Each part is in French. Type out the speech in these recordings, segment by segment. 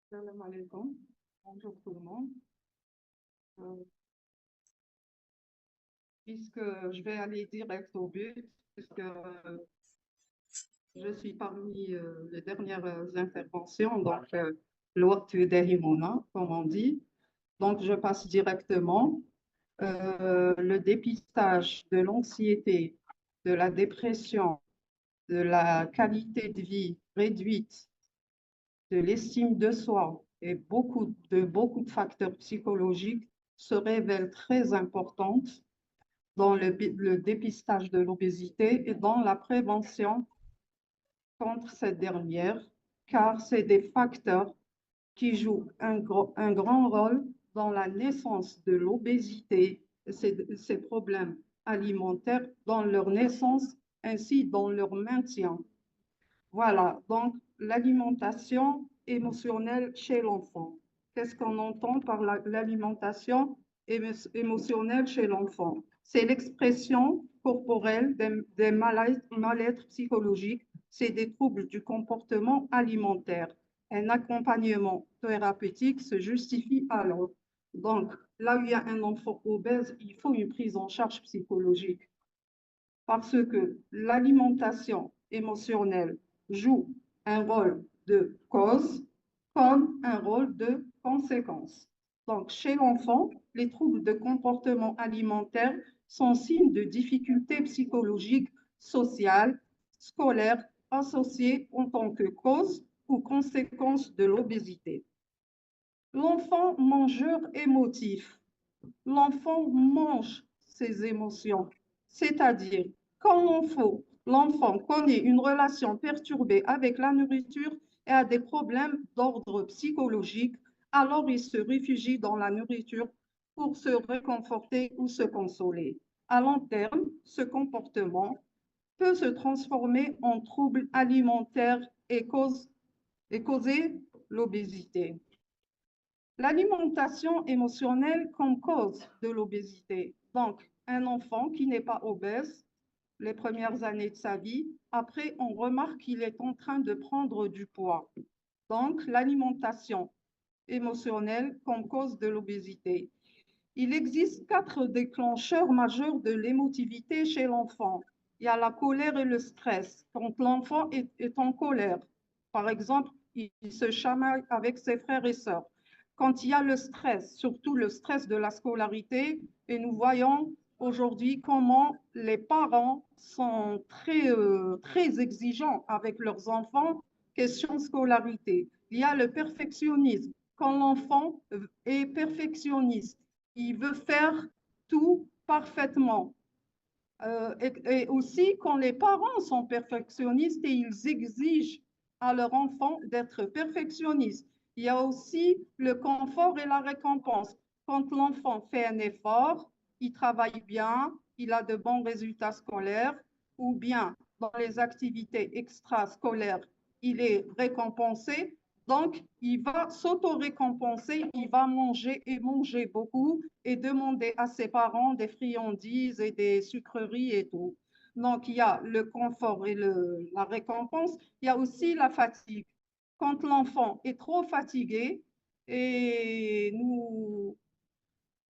Salam alaikum. Bonjour tout le monde. Euh, Puisque je vais aller direct au but, puisque je suis parmi les dernières interventions, donc l'ouest Dahimona, comme on dit. Donc je passe directement. Le dépistage de l'anxiété, de la dépression, de la qualité de vie réduite, de l'estime de soi et beaucoup de facteurs psychologiques se révèlent très importantes dans le dépistage de l'obésité et dans la prévention contre cette dernière, car c'est des facteurs qui jouent un grand rôle dans la naissance de l'obésité, ces problèmes alimentaires, dans leur naissance ainsi dans leur maintien. Voilà, donc l'alimentation émotionnelle chez l'enfant. Qu'est-ce qu'on entend par l'alimentation émotionnelle chez l'enfant? C'est l'expression corporelle des mal-être psychologiques, c'est des troubles du comportement alimentaire. Un accompagnement thérapeutique se justifie alors. Donc, là où il y a un enfant obèse, il faut une prise en charge psychologique parce que l'alimentation émotionnelle joue un rôle de cause comme un rôle de conséquence. Donc, chez l'enfant, les troubles de comportement alimentaire sont signes de difficultés psychologiques, sociales, scolaires associées en tant que cause ou conséquence de l'obésité. L'enfant mangeur émotif. L'enfant mange ses émotions, c'est-à-dire quand l'enfant connaît une relation perturbée avec la nourriture et a des problèmes d'ordre psychologique, alors il se réfugie dans la nourriture pour se réconforter ou se consoler. À long terme, ce comportement peut se transformer en trouble alimentaire et causer l'obésité. L'alimentation émotionnelle comme cause de l'obésité. Donc, un enfant qui n'est pas obèse les premières années de sa vie, après, on remarque qu'il est en train de prendre du poids. Donc, l'alimentation émotionnelle comme cause de l'obésité. Il existe 4 déclencheurs majeurs de l'émotivité chez l'enfant. Il y a la colère et le stress. Quand l'enfant est en colère, par exemple, il se chamaille avec ses frères et sœurs. Quand il y a le stress, surtout le stress de la scolarité, et nous voyons aujourd'hui comment les parents sont très exigeants avec leurs enfants, question scolarité. Il y a le perfectionnisme. Quand l'enfant est perfectionniste, il veut faire tout parfaitement. Et aussi, quand les parents sont perfectionnistes et ils exigent à leur enfant d'être perfectionniste. Il y a aussi le confort et la récompense. Quand l'enfant fait un effort, il travaille bien, il a de bons résultats scolaires, ou bien dans les activités extrascolaires, il est récompensé. Donc, il va s'auto-récompenser, il va manger et manger beaucoup et demander à ses parents des friandises et des sucreries et tout. Donc, il y a le confort et la récompense. Il y a aussi la fatigue. Quand l'enfant est trop fatigué, et nous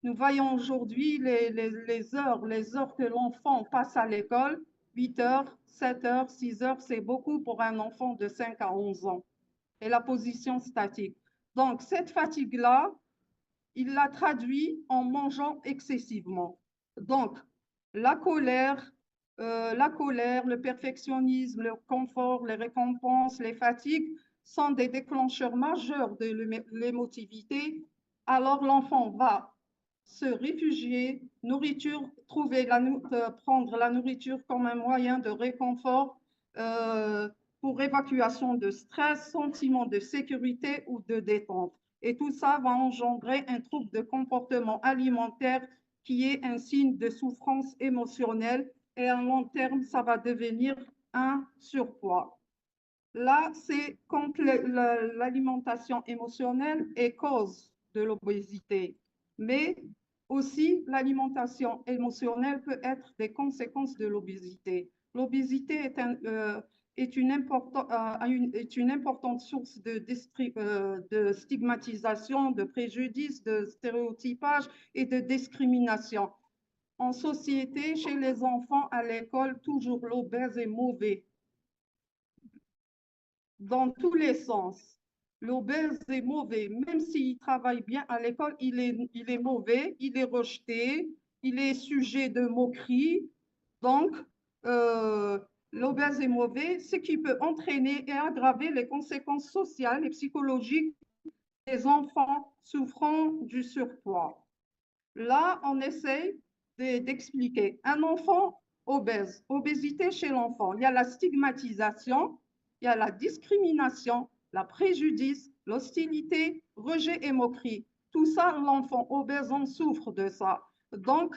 voyons aujourd'hui les heures que l'enfant passe à l'école, 8 heures, 7 heures, 6 heures, c'est beaucoup pour un enfant de 5 à 11 ans. Et la position statique. Donc, cette fatigue-là, il la traduit en mangeant excessivement. Donc, la colère, le perfectionnisme, le confort, les récompenses, les fatigues sont des déclencheurs majeurs de l'émotivité. Alors, l'enfant va se réfugier, prendre la nourriture comme un moyen de réconfort euh, pour évacuation de stress, sentiment de sécurité ou de détente. Et tout ça va engendrer un trouble de comportement alimentaire qui est un signe de souffrance émotionnelle et à long terme, ça va devenir un surpoids. Là, c'est quand l'alimentation émotionnelle est cause de l'obésité, mais aussi l'alimentation émotionnelle peut être des conséquences de l'obésité. L'obésité est une importante source de stigmatisation, de préjudice, de stéréotypage et de discrimination. En société, chez les enfants, à l'école, toujours l'obèse est mauvais, dans tous les sens. L'obèse est mauvais, même s'il travaille bien à l'école, il est mauvais, il est rejeté, il est sujet de moquerie. Donc, euh, l'obèse est mauvais, ce qui peut entraîner et aggraver les conséquences sociales et psychologiques des enfants souffrant du surpoids. Là, on essaye d'expliquer. Un enfant obèse, obésité chez l'enfant, il y a la stigmatisation, il y a la discrimination, la préjudice, l'hostilité, rejet et moquerie. Tout ça, l'enfant obèse en souffre de ça. Donc,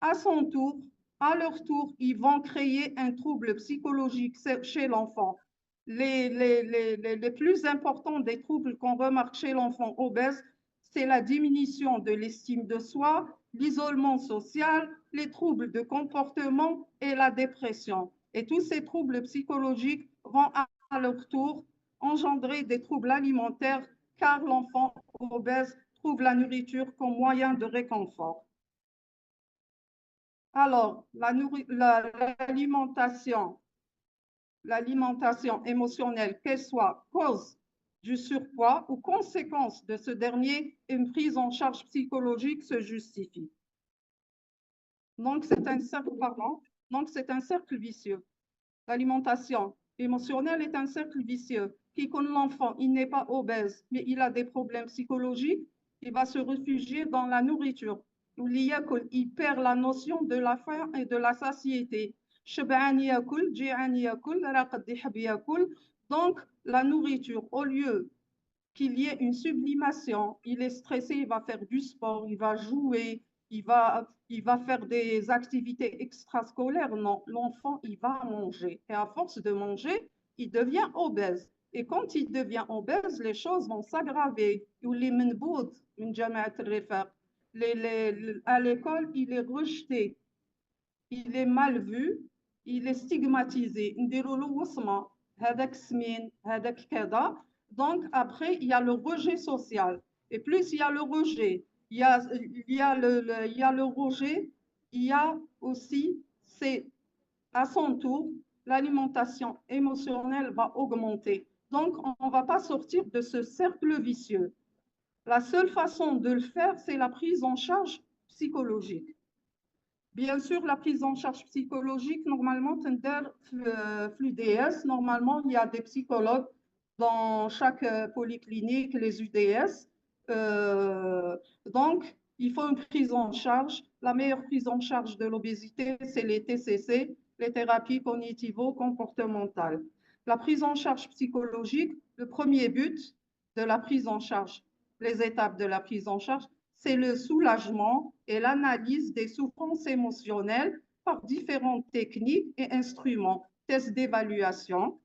à son tour, à leur tour, ils vont créer un trouble psychologique chez l'enfant. Les plus importants des troubles qu'on remarque chez l'enfant obèse, c'est la diminution de l'estime de soi, l'isolement social, les troubles de comportement et la dépression. Et tous ces troubles psychologiques vont à leur tour engendrer des troubles alimentaires car l'enfant obèse trouve la nourriture comme moyen de réconfort. Alors, l'alimentation émotionnelle, qu'elle soit cause du surpoids ou conséquence de ce dernier, une prise en charge psychologique se justifie. Donc, c'est un cercle, pardon. Donc, c'est un cercle vicieux. L'alimentation émotionnelle est un cercle vicieux qui, quand l'enfant, il n'est pas obèse, mais il a des problèmes psychologiques, il va se réfugier dans la nourriture. Il perd la notion de la faim et de la satiété. Donc, la nourriture, au lieu qu'il y ait une sublimation, il est stressé, il va faire du sport, il va jouer, il va faire des activités extrascolaires. Non, l'enfant, il va manger. Et à force de manger, il devient obèse. Et quand il devient obèse, les choses vont s'aggraver. À l'école, il est rejeté, il est mal vu, il est stigmatisé. Donc, après, il y a le rejet social. Et plus il y a le rejet, il y a le rejet, il y a aussi, c'est à son tour, l'alimentation émotionnelle va augmenter. Donc, on ne va pas sortir de ce cercle vicieux. La seule façon de le faire, c'est la prise en charge psychologique. Bien sûr, la prise en charge psychologique, normalement, l'UDS, normalement, il y a des psychologues dans chaque polyclinique, les UDS. Donc, il faut une prise en charge. La meilleure prise en charge de l'obésité, c'est les TCC, les thérapies cognitivo-comportementales. La prise en charge psychologique, le premier but de la prise en charge, les étapes de la prise en charge, c'est le soulagement et l'analyse des souffrances émotionnelles par différentes techniques et instruments, tests d'évaluation.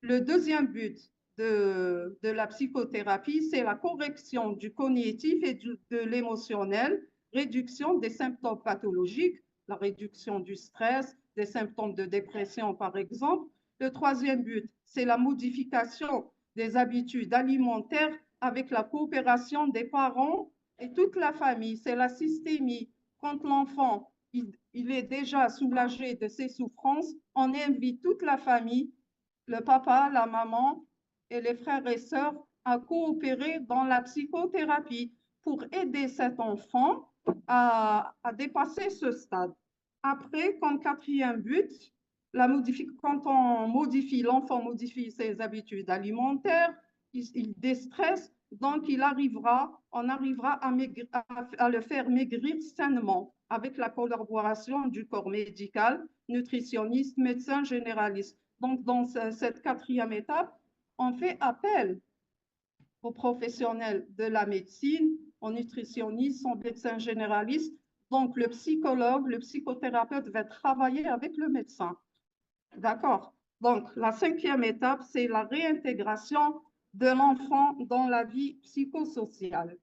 Le deuxième but de la psychothérapie, c'est la correction du cognitif et de l'émotionnel, réduction des symptômes pathologiques, la réduction du stress, des symptômes de dépression par exemple. Le troisième but, c'est la modification des habitudes alimentaires avec la coopération des parents et toute la famille. C'est la systémie. Quand l'enfant il est déjà soulagé de ses souffrances, on invite toute la famille, le papa, la maman et les frères et sœurs à coopérer dans la psychothérapie pour aider cet enfant à dépasser ce stade. Après, comme quatrième but, quand l'enfant modifie ses habitudes alimentaires, il déstresse, donc on arrivera à le faire maigrir sainement avec la collaboration du corps médical, nutritionniste, médecin généraliste. Donc, dans cette quatrième étape, on fait appel aux professionnels de la médecine, aux nutritionnistes, aux médecins généralistes. Donc, le psychologue, le psychothérapeute va travailler avec le médecin. D'accord? Donc, la cinquième étape, c'est la réintégration de l'enfant dans la vie psychosociale.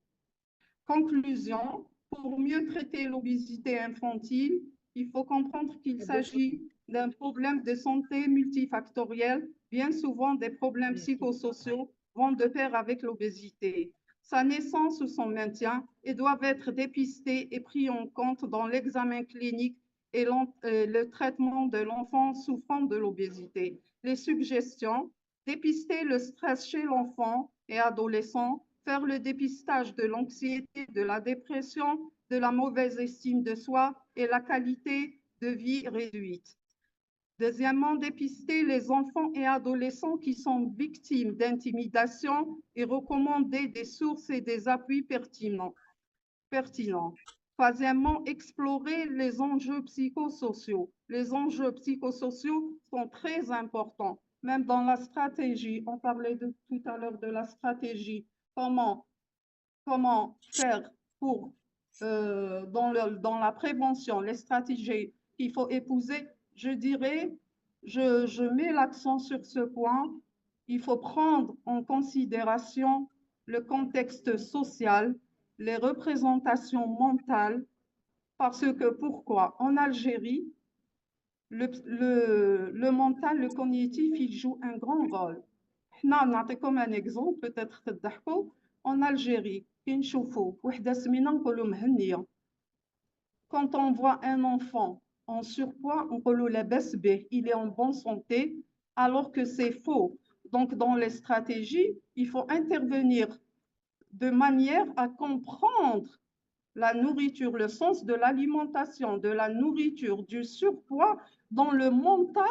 Conclusion, pour mieux traiter l'obésité infantile, il faut comprendre qu'il s'agit d'un problème de santé multifactoriel. Bien souvent, des problèmes psychosociaux vont de pair avec l'obésité. Sa naissance ou son maintien et doivent être dépistés et pris en compte dans l'examen clinique et le traitement de l'enfant souffrant de l'obésité. Les suggestions, dépister le stress chez l'enfant et adolescent, faire le dépistage de l'anxiété, de la dépression, de la mauvaise estime de soi et la qualité de vie réduite. Deuxièmement, dépister les enfants et adolescents qui sont victimes d'intimidation et recommander des sources et des appuis pertinents. Troisièmement, explorer les enjeux psychosociaux. Les enjeux psychosociaux sont très importants, même dans la stratégie. On parlait tout à l'heure de la stratégie. Comment faire pour, dans la prévention, les stratégies qu'il faut épouser, je dirais, je mets l'accent sur ce point. Il faut prendre en considération le contexte social, les représentations mentales, parce que pourquoi? En Algérie, le mental, le cognitif, il joue un grand rôle. Comme un exemple, peut-être en Algérie, quand on voit un enfant en surpoids, on peut il est en bonne santé, alors que c'est faux. Donc, dans les stratégies, il faut intervenir de manière à comprendre la nourriture, le sens de l'alimentation, de la nourriture, du surpoids dans le mental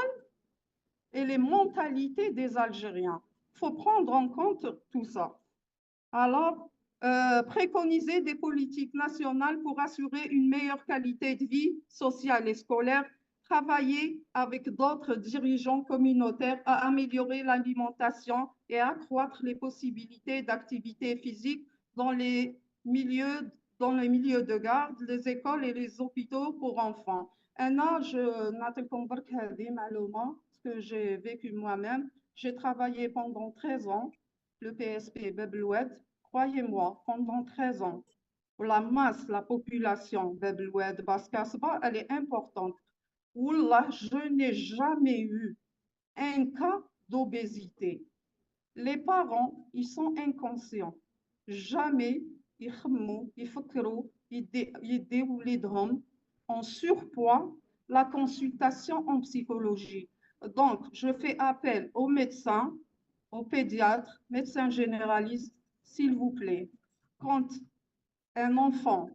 et les mentalités des Algériens. Il faut prendre en compte tout ça. Alors, préconiser des politiques nationales pour assurer une meilleure qualité de vie sociale et scolaire, travailler avec d'autres dirigeants communautaires à améliorer l'alimentation et accroître les possibilités d'activité physique dans les milieux, de garde, les écoles et les hôpitaux pour enfants. Un âge, ce que j'ai vécu moi-même, j'ai travaillé pendant 13 ans le PSP Bebloued, croyez-moi, pendant 13 ans, la masse, la population Bebloued, Basse-Casbah, elle est importante. Wallah, je n'ai jamais eu un cas d'obésité. Les parents, ils sont inconscients. Jamais ils en surpoids la consultation en psychologie. Donc, je fais appel aux médecins, aux pédiatres, médecins généralistes, s'il vous plaît. Quand un enfant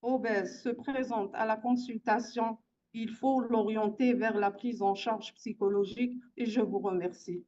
obèse se présente à la consultation, il faut l'orienter vers la prise en charge psychologique et je vous remercie.